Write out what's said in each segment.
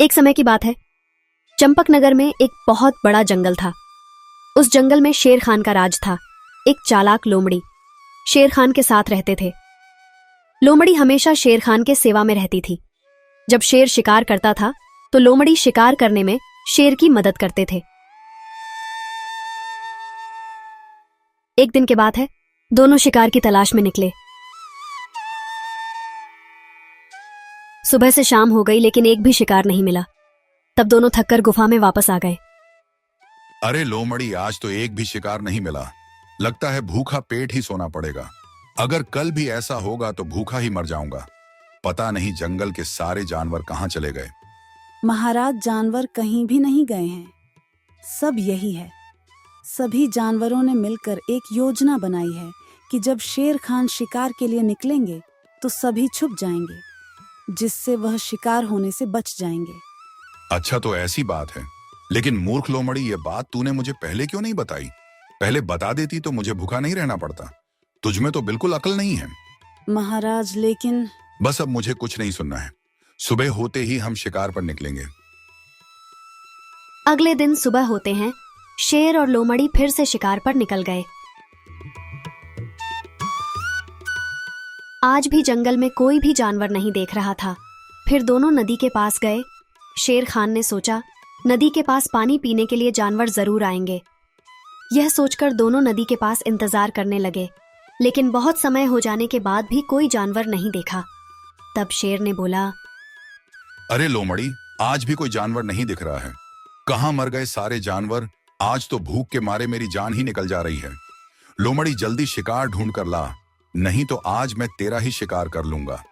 एक समय की बात है। चंपकनगर में एक बहुत बड़ा जंगल था। उस जंगल में शेर खान का राज था। एक चालाक लोमड़ी शेर खान के साथ रहते थे। लोमड़ी हमेशा शेर खान के सेवा में रहती थी। जब शेर शिकार करता था तो लोमड़ी शिकार करने में शेर की मदद करते थे। एक दिन की बात है, दोनों शिकार की तलाश में निकले। सुबह से शाम हो गई लेकिन एक भी शिकार नहीं मिला। तब दोनों थककर गुफा में वापस आ गए। अरे लोमड़ी, आज तो एक भी शिकार नहीं मिला। लगता है भूखा पेट ही सोना पड़ेगा। अगर कल भी ऐसा होगा तो भूखा ही मर जाऊंगा। पता नहीं जंगल के सारे जानवर कहाँ चले गए। महाराज, जानवर कहीं भी नहीं गए हैं। सब यही है। सभी जानवरों ने मिलकर एक योजना बनाई है कि जब शेर खान शिकार के लिए निकलेंगे तो सभी छुप जाएंगे, जिससे वह शिकार होने से बच जाएंगे। अच्छा, तो ऐसी बात है। लेकिन मूर्ख लोमड़ी, ये बात तूने मुझे पहले क्यों नहीं बताई? पहले बता देती तो मुझे भूखा नहीं रहना पड़ता। तुझमें तो बिल्कुल अकल नहीं है। महाराज, लेकिन बस अब मुझे कुछ नहीं सुनना है। सुबह होते ही हम शिकार पर निकलेंगे। अगले दिन सुबह होते हैं शेर और लोमड़ी फिर से शिकार पर निकल गए। आज भी जंगल में कोई भी जानवर नहीं देख रहा था। फिर दोनों नदी के पास गए। शेर खान ने सोचा नदी के पास पानी पीने के लिए जानवर जरूर आएंगे। यह सोचकर दोनों नदी के पास इंतजार करने लगे, लेकिन बहुत समय हो जाने के बाद भी कोई जानवर नहीं देखा। तब शेर ने बोला, अरे लोमड़ी, आज भी कोई जानवर नहीं दिख रहा है। कहाँ मर गए सारे जानवर? आज तो भूख के मारे मेरी जान ही निकल जा रही है। लोमड़ी, जल्दी शिकार ढूंढ कर ला, नहीं तो आज मैं तेरा ही शिकार कर लूंगा।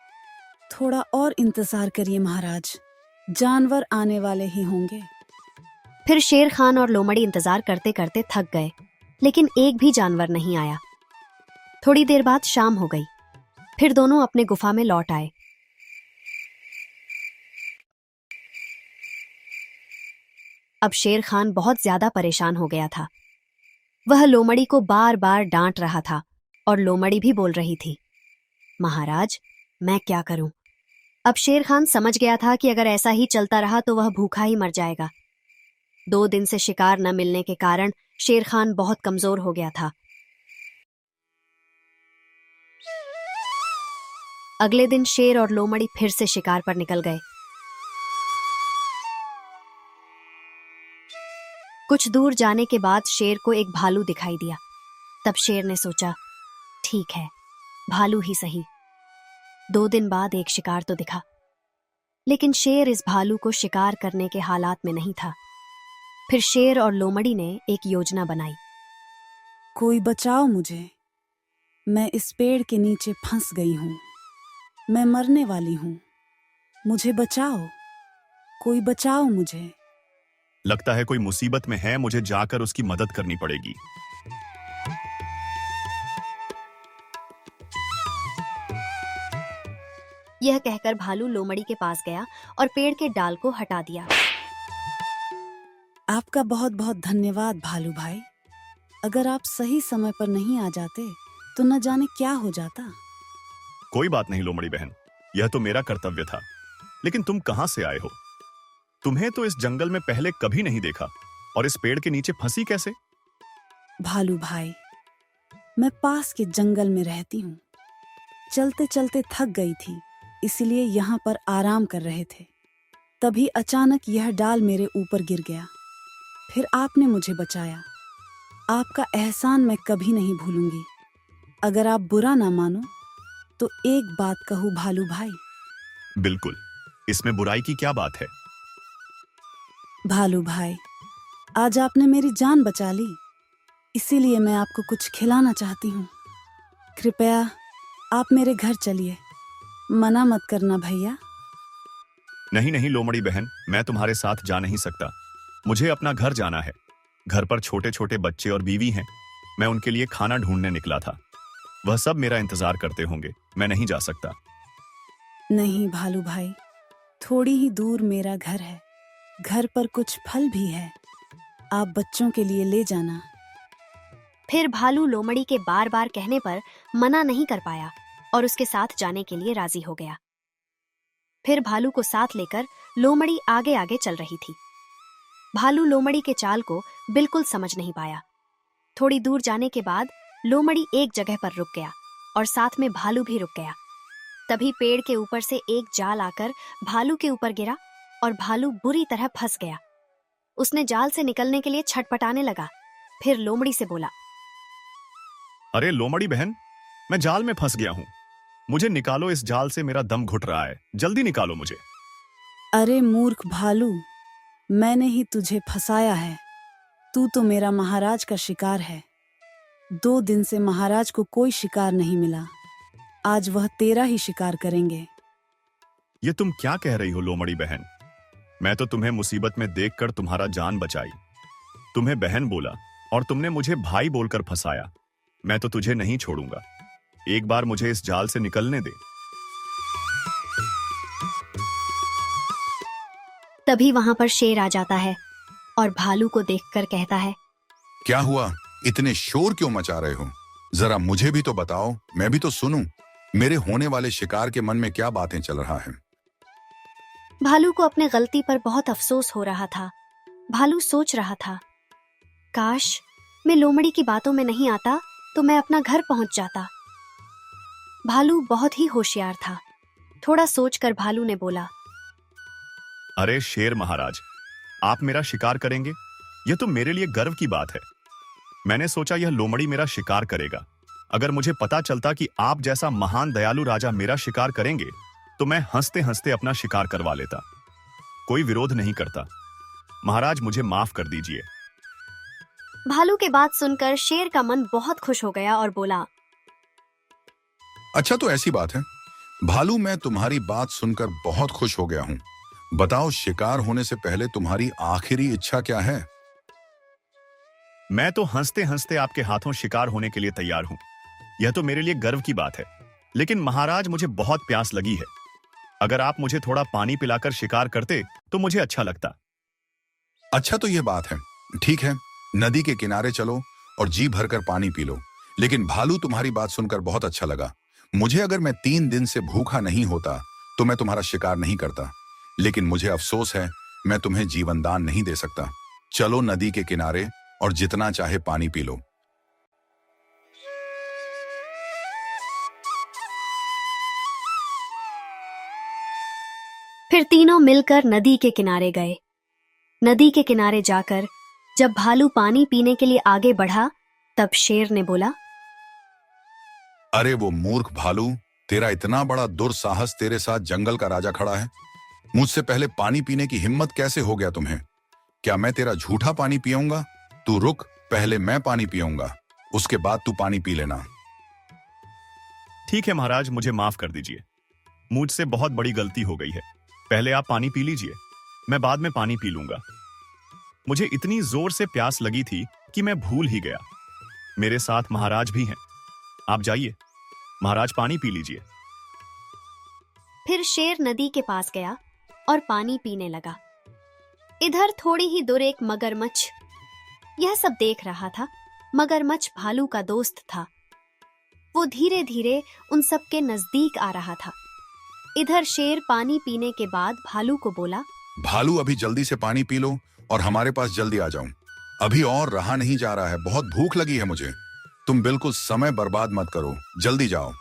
थोड़ा और इंतजार करिए महाराज, जानवर आने वाले ही होंगे। फिर शेर खान और लोमड़ी इंतजार करते करते थक गए, लेकिन एक भी जानवर नहीं आया। थोड़ी देर बाद शाम हो गई। फिर दोनों अपने गुफा में लौट आए। अब शेर खान बहुत ज्यादा परेशान हो गया था। वह लोमड़ी को बार बार डांट रहा था और लोमड़ी भी बोल रही थी, महाराज, मैं क्या करूं? अब शेर खान समझ गया था कि अगर ऐसा ही चलता रहा तो वह भूखा ही मर जाएगा। 2 दिन से शिकार न मिलने के कारण शेर खान बहुत कमजोर हो गया था। अगले दिन शेर और लोमड़ी फिर से शिकार पर निकल गए। कुछ दूर जाने के बाद शेर को एक भालू दिखाई दिया। तब शेर ने सोचा, ठीक है, भालू ही सही। 2 दिन बाद एक शिकार तो दिखा, लेकिन शेर इस भालू को शिकार करने के हालात में नहीं था। फिर शेर और लोमड़ी ने एक योजना बनाई। कोई बचाओ मुझे, मैं इस पेड़ के नीचे फंस गई हूँ। मैं मरने वाली हूँ, मुझे बचाओ, कोई बचाओ मुझे। लगता है कोई मुसीबत में है, मुझे जाकर उसकी मदद करनी पड़ेगी। यह कहकर भालू लोमड़ी के पास गया और पेड़ के डाल को हटा दिया। आपका बहुत बहुत धन्यवाद भालू भाई। अगर आप सही समय पर नहीं आ जाते तो न जाने क्या हो जाता। कोई बात नहीं लोमड़ी बहन, यह तो मेरा कर्तव्य था। लेकिन तुम कहां से आए हो? तुम्हें तो इस जंगल में पहले कभी नहीं देखा, और इस पेड़ के नीचे फंसी कैसे? भालू भाई, मैं पास के जंगल में रहती हूँ। चलते चलते थक गई थी, इसलिए यहाँ पर आराम कर रहे थे। तभी अचानक यह डाल मेरे ऊपर गिर गया। फिर आपने मुझे बचाया। आपका एहसान मैं कभी नहीं भूलूंगी। अगर आप बुरा ना मानो तो एक बात कहूँ भालू भाई। बिल्कुल, इसमें बुराई की क्या बात है? भालू भाई, आज आपने मेरी जान बचा ली, इसीलिए मैं आपको कुछ खिलाना चाहती हूँ। कृपया आप मेरे घर चलिए, मना मत करना भैया। नहीं नहीं लोमड़ी बहन, मैं तुम्हारे साथ जा नहीं सकता। मुझे अपना घर जाना है। घर पर छोटे छोटे बच्चे और बीवी हैं। मैं उनके लिए खाना ढूंढने निकला था। वह सब मेरा इंतजार करते होंगे। मैं नहीं जा सकता। नहीं भालू भाई, थोड़ी ही दूर मेरा घर है। घर पर कुछ फल भी है, आप बच्चों के लिए ले जाना। फिर भालू लोमड़ी के बार बार कहने पर मना नहीं कर पाया और उसके साथ जाने के लिए राजी हो गया। फिर भालू को साथ लेकर लोमड़ी आगे आगे चल रही थी। भालू लोमड़ी के चाल को बिल्कुल समझ नहीं पाया। थोड़ी दूर जाने के बाद लोमड़ी एक जगह पर रुक गया और साथ में भालू भी रुक गया। तभी पेड़ के ऊपर से एक जाल आकर भालू के ऊपर गिरा और भालू बुरी तरह फंस गया। उसने जाल से निकलने के लिए छटपटाने लगा। फिर लोमड़ी से बोला, अरे लोमड़ी बहन, मैं जाल में फंस गया हूं। मुझे निकालो इस जाल से, मेरा दम घुट रहा है। जल्दी निकालो मुझे। अरे मूर्ख भालू, मैंने ही तुझे फंसाया है। तू तो मेरा महाराज का शिकार है। 2 दिन से महाराज को कोई शिकार नहीं मिला। आज वह तेरा ही शिकार करेंगे। ये तुम क्या कह रही हो लोमड़ी बहन? मैं तो तुम्हें मुसीबत में देखकर तुम्हारा जान बचाई, तुम्हें बहन बोला और तुमने मुझे भाई बोलकर फंसाया। मैं तो तुझे नहीं छोड़ूंगा। एक बार मुझे इस जाल से निकलने दे। तभी वहां पर शेर आ जाता है और भालू को देखकर कहता है, क्या हुआ? इतने शोर क्यों मचा रहे हो? जरा मुझे भी तो बताओ, मैं भी तो सुनूं। मेरे होने वाले शिकार के मन में क्या बातें चल रहा है? भालू को अपने गलती पर बहुत अफसोस हो रहा था। भालू सोच रहा था, काश मैं लोमड़ी की बातों में नहीं आता तो मैं अपना घर पहुंच जाता। भालू बहुत ही होशियार था। थोड़ा सोचकर भालू ने बोला, अरे शेर महाराज, आप मेरा शिकार करेंगे? यह तो मेरे लिए गर्व की बात है। मैंने सोचा यह लोमड़ी मेरा शिकार करेगा। अगर मुझे पता चलता कि आप जैसा महान दयालु राजा मेरा शिकार करेंगे तो मैं हंसते हंसते अपना शिकार करवा लेता। कोई विरोध नहीं करता। महाराज, मुझे माफ कर दीजिए। भालू के बात सुनकर शेर का मन बहुत खुश हो गया और बोला, अच्छा तो ऐसी बात है। भालू, मैं तुम्हारी बात सुनकर बहुत खुश हो गया हूं। बताओ, शिकार होने से पहले तुम्हारी आखिरी इच्छा क्या है? मैं तो हंसते हंसते आपके हाथों शिकार होने के लिए तैयार हूं। यह तो मेरे लिए गर्व की बात है। लेकिन महाराज, मुझे बहुत प्यास लगी है। अगर आप मुझे थोड़ा पानी पिलाकर शिकार करते तो मुझे अच्छा लगता। अच्छा तो यह बात है। ठीक है, नदी के किनारे चलो और जी भरकर पानी पी लो। लेकिन भालू, तुम्हारी बात सुनकर बहुत अच्छा लगा। मुझे अगर मैं 3 दिन से भूखा नहीं होता तो मैं तुम्हारा शिकार नहीं करता। लेकिन मुझे अफसोस है, मैं तुम्हें जीवन दान नहीं दे सकता। चलो नदी के किनारे और जितना चाहे पानी पी लो। फिर तीनों मिलकर नदी के किनारे गए। नदी के किनारे जाकर जब भालू पानी पीने के लिए आगे बढ़ा तब शेर ने बोला, अरे वो मूर्ख भालू, तेरा इतना बड़ा दुस्साहस, तेरे साथ जंगल का राजा खड़ा है। मुझसे पहले पानी पीने की हिम्मत कैसे हो गया तुम्हें? क्या मैं तेरा झूठा पानी पियूंगा? तू रुक, पहले मैं पानी पियूंगा, उसके बाद तू पानी पी लेना। ठीक है महाराज, मुझे माफ कर दीजिए। मुझसे बहुत बड़ी गलती हो गई है। पहले आप पानी पी लीजिए, मैं बाद में पानी पी लूंगा। मुझे इतनी जोर से प्यास लगी थी कि मैं भूल ही गया। मेरे साथ महाराज भी हैं। आप जाइए, महाराज पानी पी लीजिए। फिर शेर नदी के पास गया और पानी पीने लगा। इधर थोड़ी ही दूर एक मगरमच्छ यह सब देख रहा था। मगरमच्छ भालू का दोस्त था। वो धीरे धीरे उन सब के नजदीक आ रहा था। इधर शेर पानी पीने के बाद भालू को बोला, भालू, अभी जल्दी से पानी पी लो और हमारे पास जल्दी आ जाओ। अभी और रहा नहीं जा रहा है, बहुत भूख लगी है मुझे। तुम बिल्कुल समय बर्बाद मत करो, जल्दी जाओ।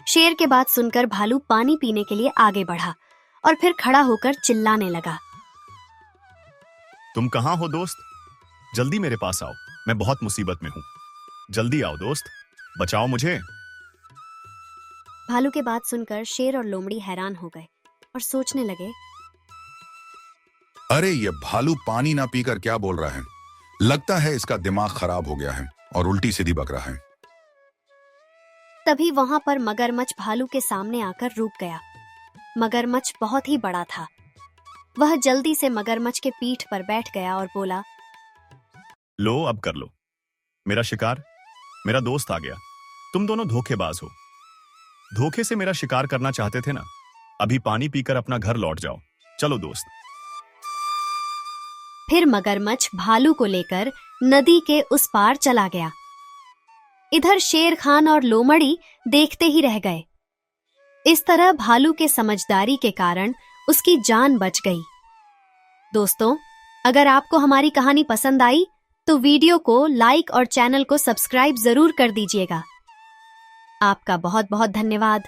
शेर के बात सुनकर भालू पानी पीने के लिए आगे बढ़ा और फिर खड़ा होकर चिल्लाने लगा, तुम कहां हो दोस्त? जल्दी मेरे पास आओ, मैं बहुत मुसीबत में हूं। जल्दी आओ दोस्त, बचाओ मुझे। भालू के बात सुनकर शेर और लोमड़ी हैरान हो गए और सोचने लगे, अरे ये भालू पानी ना पीकर क्या बोल रहा है? लगता है इसका दिमाग खराब हो गया है और उल्टी सीधी बक रहा है। तभी वहां पर मगरमच्छ भालू के सामने आकर रुक गया। मगरमच्छ बहुत ही बड़ा था। वह जल्दी से मगरमच्छ के पीठ पर बैठ गया और बोला, लो अब कर लो मेरा शिकार। मेरा दोस्त आ गया। तुम दोनों धोखेबाज हो। धोखे से मेरा शिकार करना चाहते थे ना? अभी पानी पीकर अपना घर लौट जाओ। चलो दोस्त। फिर मगरमच्छ भालू को लेकर नदी के उस पार चला गया। इधर शेर खान और लोमड़ी देखते ही रह गए। इस तरह भालू के समझदारी के कारण उसकी जान बच गई। दोस्तों, अगर आपको हमारी कहानी पसंद आई तो वीडियो को लाइक और चैनल को सब्सक्राइब जरूर कर दीजिएगा। आपका बहुत बहुत धन्यवाद।